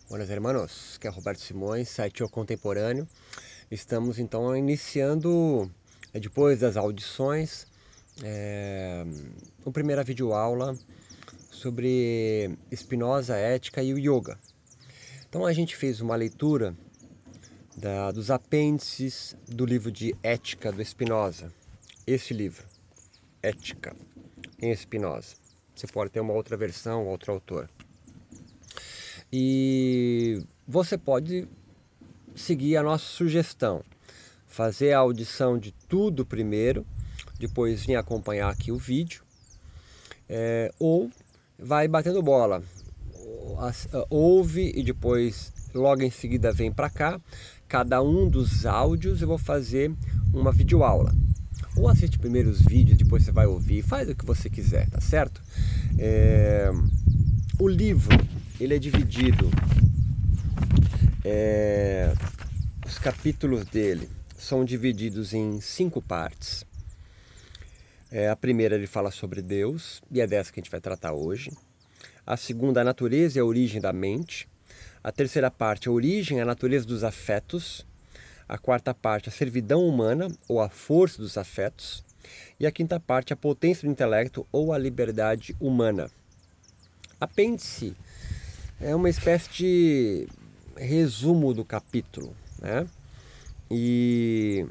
Buenas hermanos, que é Roberto Simões, site O Contemporâneo. Estamos então iniciando, depois das audições, a primeira videoaula sobre Spinoza, ética e o yoga. Então a gente fez uma leitura dos apêndices do livro de Ética do Spinoza. Esse livro, Ética em Spinoza. Você pode ter uma outra versão, outro autor. E você pode seguir a nossa sugestão, fazer a audição de tudo primeiro, depois vir acompanhar aqui o vídeo, ou vai batendo bola, ouve e depois logo em seguida vem para cá. Cada um dos áudios eu vou fazer uma videoaula. Ou assiste primeiro os vídeos, depois você vai ouvir, faz o que você quiser, tá certo? O livro, ele é dividido, os capítulos dele são divididos em 5 partes. A primeira ele fala sobre Deus, e é dessa que a gente vai tratar hoje. A segunda, a natureza e a origem da mente. A terceira parte, a origem e a natureza dos afetos. A quarta parte, a servidão humana ou a força dos afetos. E a quinta parte, a potência do intelecto ou a liberdade humana. Apêndice é uma espécie de resumo do capítulo, né? E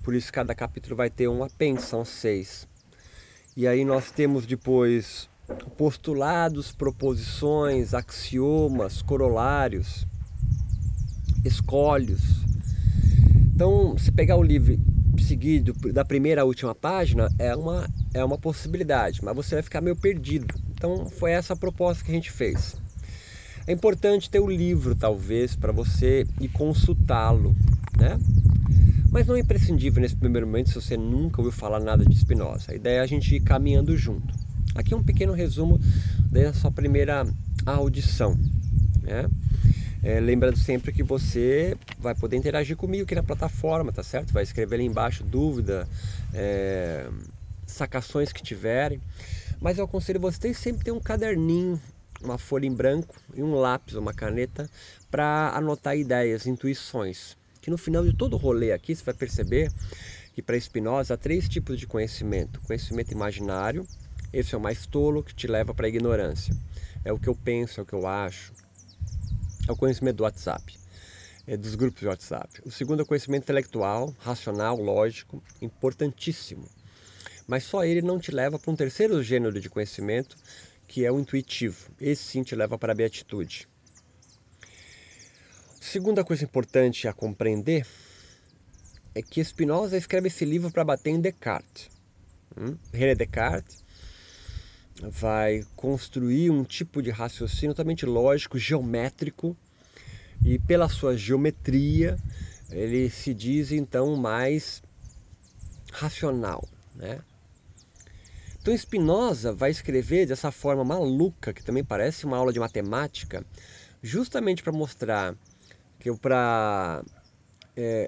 por isso cada capítulo vai ter um apêndice, são 6. E aí nós temos depois postulados, proposições, axiomas, corolários, escolhos. Então, se pegar o livro seguido da primeira à última página, é uma possibilidade, mas você vai ficar meio perdido. Então, foi essa a proposta que a gente fez. É importante ter o livro, talvez, para você ir consultá-lo, né? Mas não é imprescindível nesse primeiro momento se você nunca ouviu falar nada de Spinoza. A ideia é a gente ir caminhando junto. Aqui é um pequeno resumo da sua primeira audição, né? Lembrando sempre que você vai poder interagir comigo aqui na plataforma, tá certo? Vai escrever ali embaixo dúvida, sacações que tiverem. Mas eu aconselho você sempre ter um caderninho, uma folha em branco e um lápis, uma caneta para anotar ideias, intuições. Que no final de todo o rolê aqui você vai perceber que para Spinoza há 3 tipos de conhecimento. Conhecimento imaginário, esse é o mais tolo, que te leva para a ignorância. É o que eu penso, é o que eu acho. É o conhecimento do WhatsApp, dos grupos de WhatsApp. O segundo é o conhecimento intelectual, racional, lógico, importantíssimo. Mas só ele não te leva para um terceiro gênero de conhecimento, que é o intuitivo. Esse sim te leva para a beatitude. Segunda coisa importante a compreender é que Spinoza escreve esse livro para bater em Descartes. René Descartes vai construir um tipo de raciocínio totalmente lógico, geométrico, e pela sua geometria ele se diz então mais racional, né? Então Spinoza vai escrever dessa forma maluca, que também parece uma aula de matemática, justamente para mostrar que para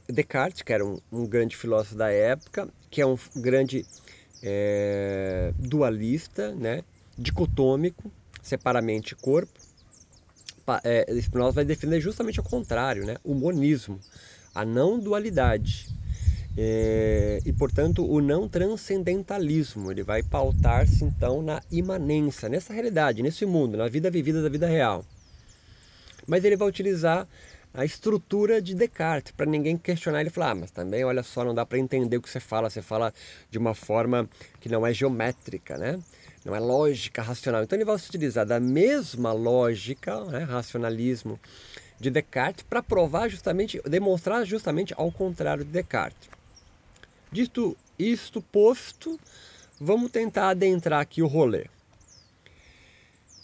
Descartes, que era um grande filósofo da época, que é um grande dualista, né, dicotômico, separa mente e corpo, Spinoza vai defender justamente o contrário, né, o monismo, a não dualidade. E portanto o não transcendentalismo. Ele vai pautar-se então na imanência, nessa realidade, nesse mundo, na vida vivida da vida real. Mas ele vai utilizar a estrutura de Descartes, para ninguém questionar ele e falar, mas também, olha só, não dá para entender o que você fala de uma forma que não é geométrica, né? Não é lógica, racional. Então ele vai se utilizar da mesma lógica, né, racionalismo de Descartes, para provar justamente, demonstrar justamente ao contrário de Descartes. Dito isto posto, vamos tentar adentrar aqui o rolê.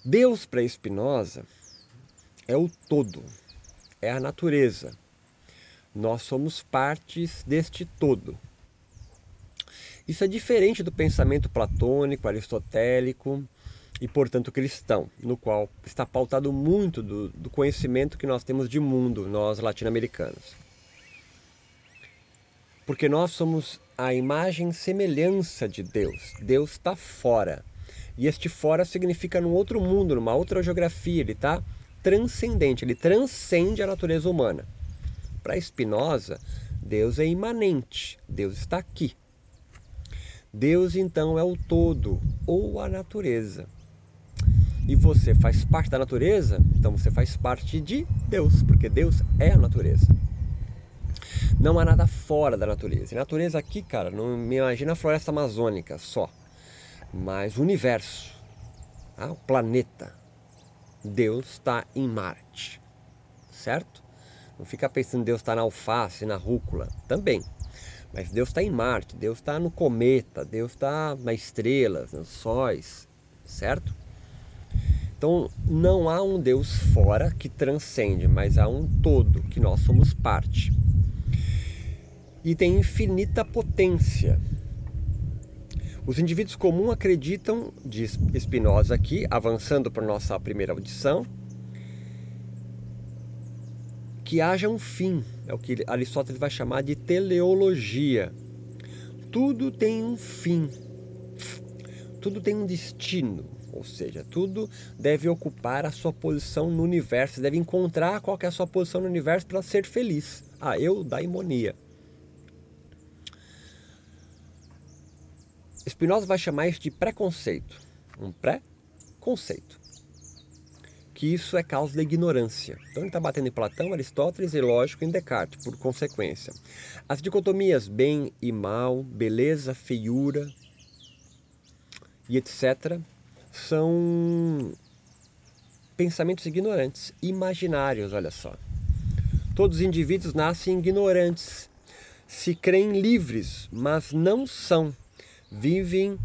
Deus para Spinoza é o todo, é a natureza. Nós somos partes deste todo. Isso é diferente do pensamento platônico, aristotélico e, portanto, cristão, no qual está pautado muito do conhecimento que nós temos de mundo, nós latino-americanos. Porque nós somos a imagem e semelhança de Deus. Deus está fora. E este fora significa num outro mundo, numa outra geografia. Ele está transcendente, ele transcende a natureza humana. Para Spinoza, Deus é imanente, Deus está aqui. Deus, então, é o todo, ou a natureza. E você faz parte da natureza, então você faz parte de Deus, porque Deus é a natureza. Não há nada fora da natureza. E a natureza aqui, cara, não me imagina a floresta amazônica só, mas o universo, o planeta. Deus está em Marte, certo? Não fica pensando que Deus está na alface, na rúcula, também. Mas Deus está em Marte, Deus está no cometa, Deus está nas estrelas, nos sóis, certo? Então não há um Deus fora que transcende, mas há um todo que nós somos parte. E tem infinita potência. Os indivíduos comuns acreditam, diz Spinoza aqui, avançando para a nossa primeira audição, que haja um fim, é o que Aristóteles vai chamar de teleologia. Tudo tem um fim, tudo tem um destino, ou seja, tudo deve ocupar a sua posição no universo, deve encontrar qual que é a sua posição no universo para ser feliz. Eudaimonia. Spinoza vai chamar isso de preconceito, um pré-conceito, que isso é causa da ignorância. Então ele está batendo em Platão, Aristóteles e, lógico, em Descartes, por consequência. As dicotomias bem e mal, beleza, feiura e etc. são pensamentos ignorantes, imaginários, olha só. Todos os indivíduos nascem ignorantes, se creem livres, mas não são. Vivem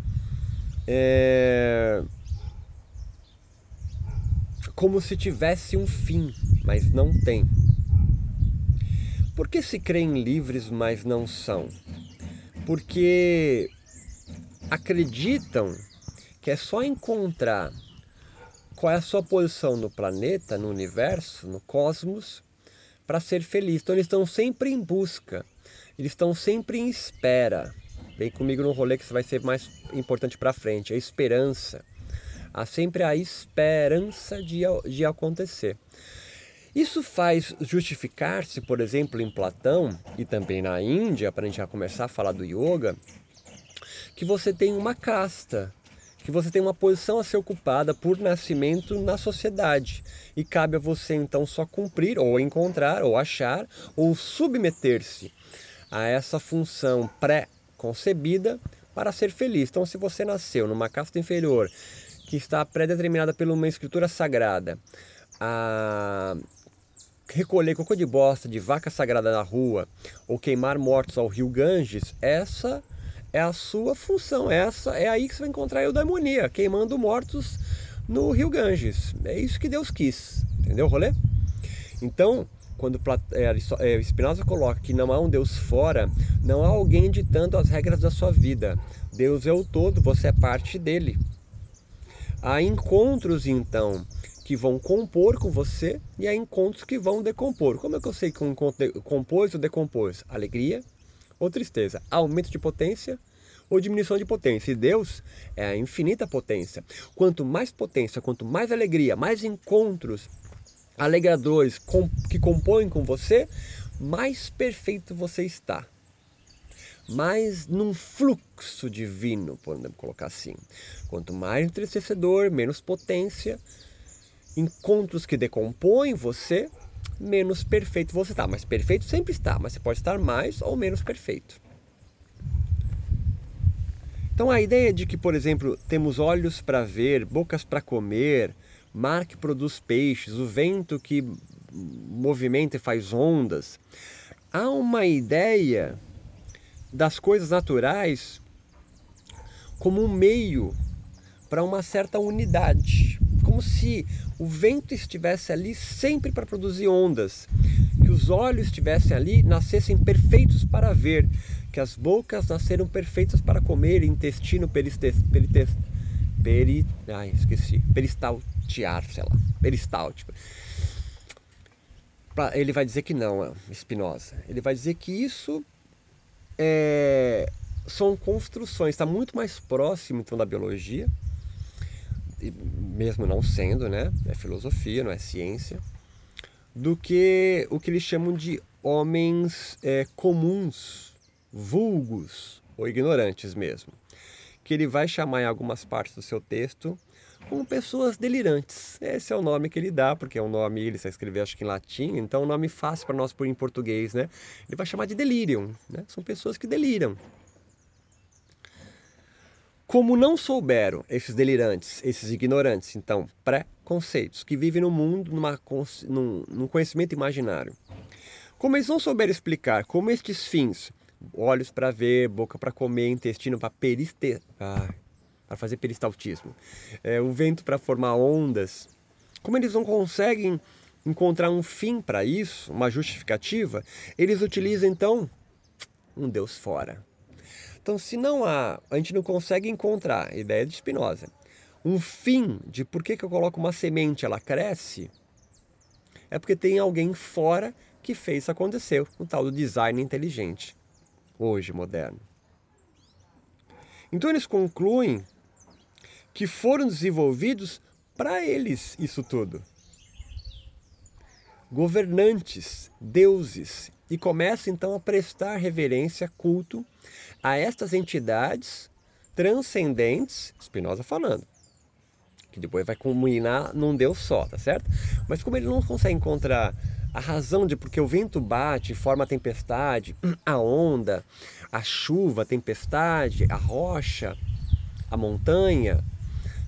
como se tivesse um fim, mas não tem. Por que se creem livres, mas não são? Porque acreditam que é só encontrar qual é a sua posição no planeta, no universo, no cosmos, para ser feliz. Então eles estão sempre em busca, eles estão sempre em espera. Vem comigo no rolê que isso vai ser mais importante para frente. A esperança. Há sempre a esperança de acontecer. Isso faz justificar-se, por exemplo, em Platão e também na Índia, para a gente já começar a falar do yoga, que você tem uma casta, que você tem uma posição a ser ocupada por nascimento na sociedade. E cabe a você então só cumprir, ou encontrar, ou achar, ou submeter-se a essa função pré-concebida para ser feliz. Então, se você nasceu numa casta inferior que está pré-determinada por uma escritura sagrada a recolher cocô de bosta de vaca sagrada na rua ou queimar mortos ao rio Ganges, essa é a sua função, essa é aí que você vai encontrar a eudaimonia, queimando mortos no rio Ganges. É isso que Deus quis, entendeu o rolê? Então, quando Spinoza coloca que não há um Deus fora, não há alguém ditando as regras da sua vida. Deus é o todo, você é parte dele. Há encontros, então, que vão compor com você e há encontros que vão decompor. Como é que eu sei que um encontro compôs ou decompôs? Alegria ou tristeza? Aumento de potência ou diminuição de potência? E Deus é a infinita potência. Quanto mais potência, quanto mais alegria, mais encontros alegradores que compõem com você, mais perfeito você está. Mais num fluxo divino, podemos colocar assim. Quanto mais entristecedor, menos potência, encontros que decompõem você, menos perfeito você está. Mas perfeito sempre está, mas você pode estar mais ou menos perfeito. Então a ideia de que, por exemplo, temos olhos para ver, bocas para comer, mar que produz peixes, o vento que movimenta e faz ondas. Há uma ideia das coisas naturais como um meio para uma certa unidade. Como se o vento estivesse ali sempre para produzir ondas. Que os olhos estivessem ali, nascessem perfeitos para ver. Que as bocas nasceram perfeitas para comer, intestino peristáltico. Ele vai dizer que não, Spinoza. Ele vai dizer que isso são construções, está muito mais próximo então da biologia mesmo não sendo, né? É filosofia, não é ciência, do que o que eles chamam de homens comuns, vulgos ou ignorantes mesmo, que ele vai chamar em algumas partes do seu texto como pessoas delirantes. Esse é o nome que ele dá, porque é um nome, ele só escreveu acho que em latim, então é um nome fácil para nós pôr em português, né? Ele vai chamar de delirium, né? São pessoas que deliram. Como não souberam esses delirantes, esses ignorantes, então, preconceitos, que vivem no mundo num conhecimento imaginário. Como eles não souberam explicar como estes fins, olhos para ver, boca para comer, intestino para fazer peristaltismo, o vento para formar ondas, como eles não conseguem encontrar um fim para isso, uma justificativa, eles utilizam então um Deus fora. Então, se não há, a gente não consegue encontrar, a ideia de Spinoza, um fim de por que eu coloco uma semente, ela cresce, é porque tem alguém fora que fez isso acontecer, o tal do design inteligente, hoje moderno. Então eles concluem que foram desenvolvidos para eles isso tudo. Governantes, deuses, e começam então a prestar reverência, culto a estas entidades transcendentes, Spinoza falando, que depois vai culminar num Deus só, tá certo? Mas como ele não consegue encontrar a razão de porque o vento bate e forma a tempestade, a onda, a chuva, a tempestade, a rocha, a montanha,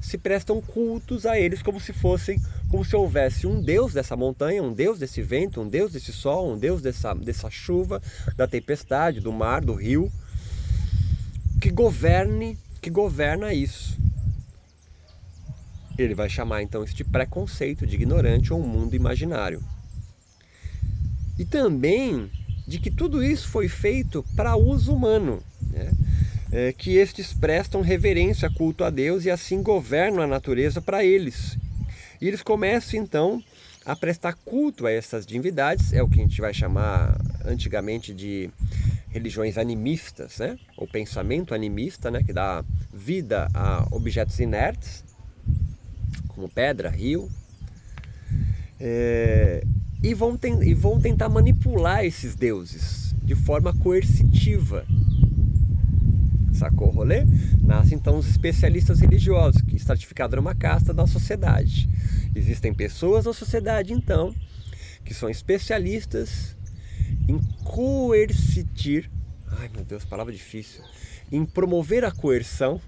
se prestam cultos a eles como se houvesse um Deus dessa montanha, um Deus desse vento, um Deus desse sol, um Deus dessa chuva, da tempestade, do mar, do rio, que governa isso. Ele vai chamar então este preconceito de ignorante ou um mundo imaginário. E também de que tudo isso foi feito para uso humano, né? Que estes prestam reverência, culto a Deus e assim governam a natureza para eles. E eles começam então a prestar culto a essas divindades, é o que a gente vai chamar antigamente de religiões animistas, né? Ou pensamento animista, né? Que dá vida a objetos inertes, como pedra, rio, e vão tentar manipular esses deuses de forma coercitiva. Sacou o rolê? Nascem então os especialistas religiosos, que estratificados numa casta da sociedade. Existem pessoas na sociedade então que são especialistas em coercitir, ai meu Deus, palavra difícil, em promover a coerção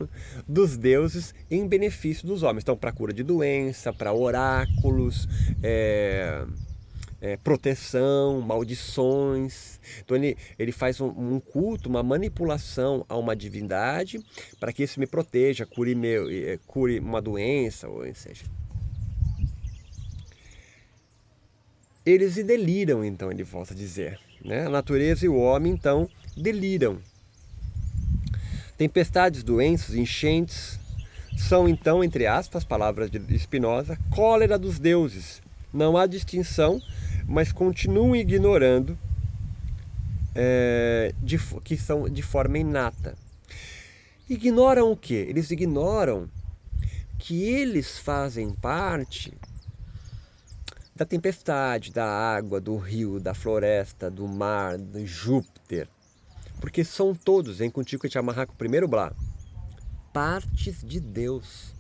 dos deuses em benefício dos homens. Então, para cura de doença, para oráculos, proteção, maldições. Então ele faz um culto, uma manipulação a uma divindade para que isso me proteja, cure uma doença, ou seja. Eles deliram, então, ele volta a dizer, né? A natureza e o homem, então, deliram. Tempestades, doenças, enchentes são, então, entre aspas, palavras de Spinoza, cólera dos deuses. Não há distinção, mas continuam ignorando que são de forma inata. Ignoram o quê? Eles ignoram que eles fazem parte da tempestade, da água, do rio, da floresta, do mar, do Júpiter. Porque são todos, vem contigo que te amarrar com o primeiro blá, partes de Deus.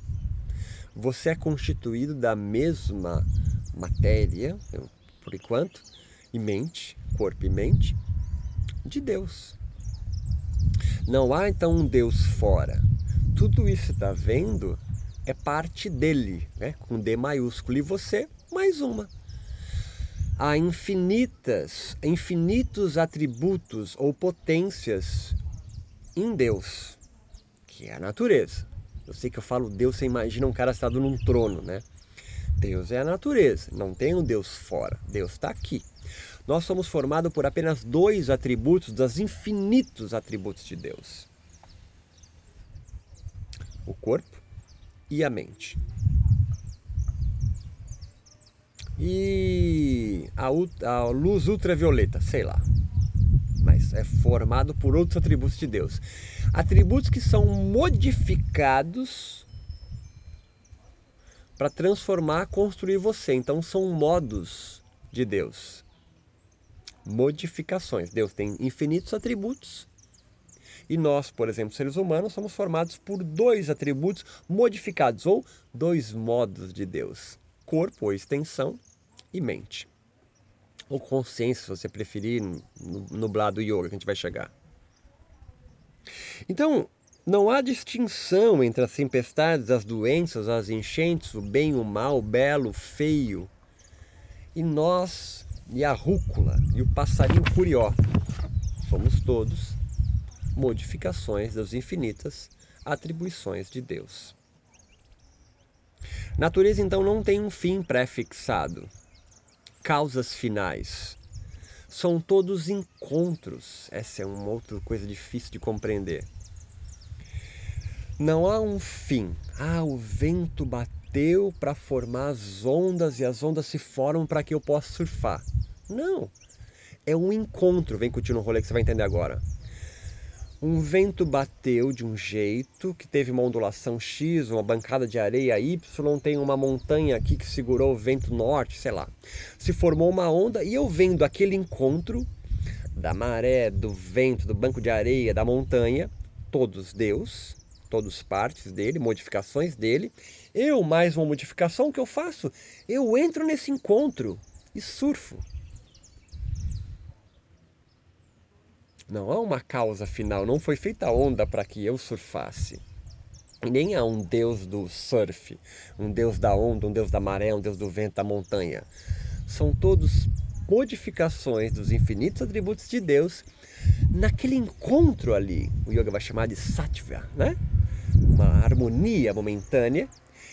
Você é constituído da mesma matéria, por enquanto, e mente, corpo e mente, de Deus. Não há então um Deus fora. Tudo isso que você está vendo é parte dele, né? Com D maiúsculo, e você, mais uma. Há infinitos atributos ou potências em Deus, que é a natureza. Eu sei que eu falo Deus, você imagina um cara sentado num trono, né? Deus é a natureza, não tem um Deus fora, Deus está aqui. Nós somos formados por apenas 2 atributos dos infinitos atributos de Deus: o corpo e a mente. E a luz ultravioleta, sei lá. Mas é formado por outros atributos de Deus. Atributos que são modificados para transformar, construir você. Então são modos de Deus. Modificações. Deus tem infinitos atributos. E nós, por exemplo, seres humanos, somos formados por 2 atributos modificados, ou 2 modos de Deus. Corpo, ou extensão, e mente. Ou consciência, se você preferir, no nublado yoga que a gente vai chegar. Então, não há distinção entre as tempestades, as doenças, as enchentes, o bem, o mal, o belo, o feio. E nós, e a rúcula, e o passarinho curió, somos todos modificações das infinitas atribuições de Deus. Natureza, então, não tem um fim pré-fixado. Causas finais. São todos encontros. Essa é uma outra coisa difícil de compreender. Não há um fim. O vento bateu para formar as ondas e as ondas se formam para que eu possa surfar. Não. É um encontro. Vem curtir no rolê que você vai entender agora. Um vento bateu de um jeito, que teve uma ondulação X, uma bancada de areia Y, tem uma montanha aqui que segurou o vento norte, sei lá. Se formou uma onda e eu vendo aquele encontro da maré, do vento, do banco de areia, da montanha, todos Deus, todos partes dele, modificações dele. Eu mais uma modificação, o que eu faço? Eu entro nesse encontro e surfo. Não há uma causa final, não foi feita a onda para que eu surfasse. E nem há um Deus do surf, um Deus da onda, um Deus da maré, um Deus do vento, da montanha. São todos modificações dos infinitos atributos de Deus naquele encontro ali. O yoga vai chamar de sattva, né? Uma harmonia momentânea,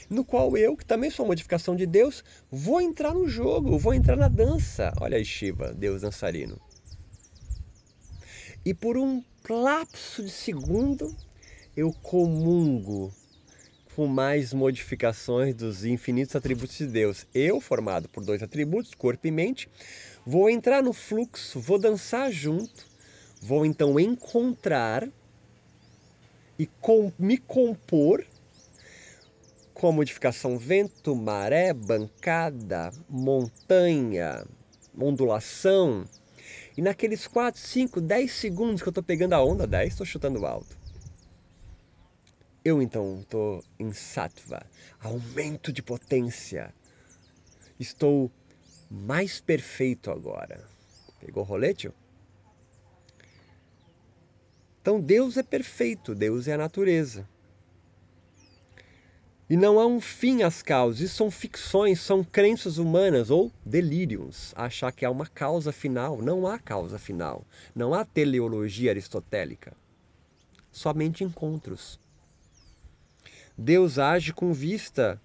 no qual eu, que também sou uma modificação de Deus, vou entrar no jogo, vou entrar na dança. Olha aí Shiva, Deus dançarino. E por um lapso de segundo, eu comungo com mais modificações dos infinitos atributos de Deus. Eu, formado por 2 atributos, corpo e mente, vou entrar no fluxo, vou dançar junto, vou então encontrar e me compor com a modificação vento, maré, bancada, montanha, ondulação. E naqueles 4, 5, 10 segundos que eu estou pegando a onda, 10, estou chutando alto. Eu então estou em sattva, aumento de potência. Estou mais perfeito agora. Pegou o rolete? Então Deus é perfeito, Deus é a natureza. E não há um fim às causas, isso são ficções, são crenças humanas ou delírios. Achar que há uma causa final, não há causa final. Não há teleologia aristotélica. Somente encontros. Deus age com vista.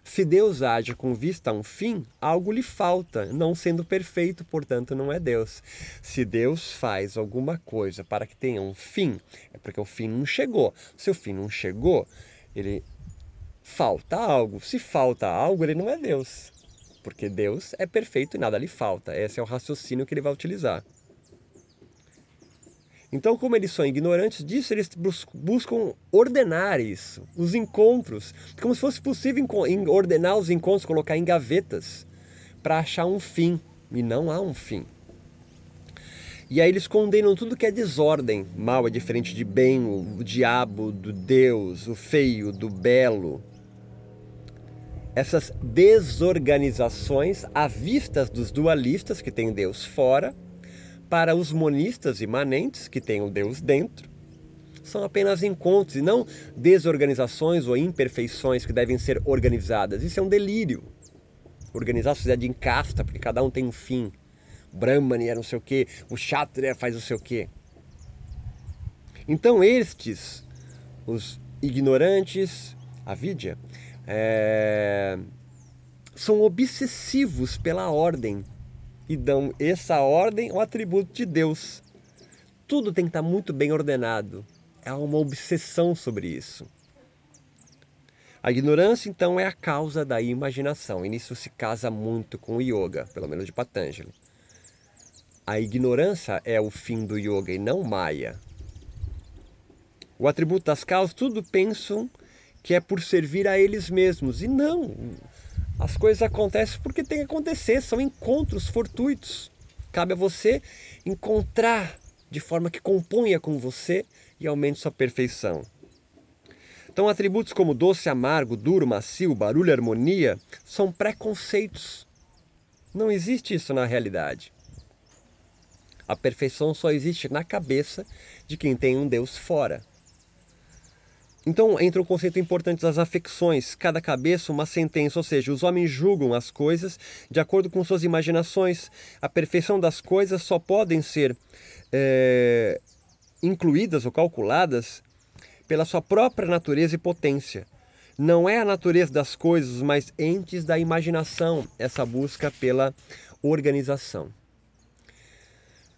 Se Deus age com vista a um fim, algo lhe falta, não sendo perfeito, portanto não é Deus. Se Deus faz alguma coisa para que tenha um fim, é porque o fim não chegou. Se o fim não chegou, ele falta algo. Se falta algo, ele não é Deus. Porque Deus é perfeito e nada lhe falta. Esse é o raciocínio que ele vai utilizar. Então, como eles são ignorantes disso, eles buscam ordenar isso, os encontros, como se fosse possível ordenar os encontros, colocar em gavetas, para achar um fim, e não há um fim. E aí eles condenam tudo que é desordem. Mal é diferente de bem, o diabo do Deus, o feio do belo. Essas desorganizações, à vista dos dualistas, que tem Deus fora, para os monistas imanentes, que têm o Deus dentro, são apenas encontros e não desorganizações ou imperfeições que devem ser organizadas. Isso é um delírio. Organizar a sociedade em casta, porque cada um tem um fim. O Brahmani é não sei o quê, o Kshatriya faz não sei o quê. Então estes, os ignorantes, a Vidya, são obsessivos pela ordem. E dão essa ordem ao atributo de Deus. Tudo tem que estar muito bem ordenado. Há uma obsessão sobre isso. A ignorância, então, é a causa da imaginação. E nisso se casa muito com o yoga, pelo menos de Patanjali. A ignorância é o fim do yoga e não Maya. O atributo das causas, tudo pensam que é por servir a eles mesmos. E não, as coisas acontecem porque tem que acontecer, são encontros fortuitos. Cabe a você encontrar de forma que componha com você e aumente sua perfeição. Então, atributos como doce, amargo, duro, macio, barulho, harmonia, são preconceitos. Não existe isso na realidade. A perfeição só existe na cabeça de quem tem um Deus fora. Então entra um conceito importante das afecções. Cada cabeça uma sentença, ou seja, os homens julgam as coisas de acordo com suas imaginações. A perfeição das coisas só podem ser incluídas ou calculadas pela sua própria natureza e potência. Não é a natureza das coisas, mas entes da imaginação, essa busca pela organização.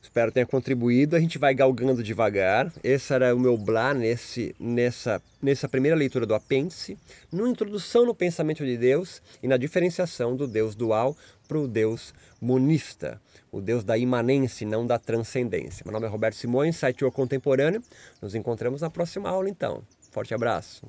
Espero tenha contribuído. A gente vai galgando devagar. Esse era o meu blá nessa primeira leitura do apêndice, na introdução no pensamento de Deus e na diferenciação do Deus dual para o Deus monista, o Deus da imanência e não da transcendência. Meu nome é Roberto Simões, site O Contemporâneo. Nos encontramos na próxima aula, então. Forte abraço.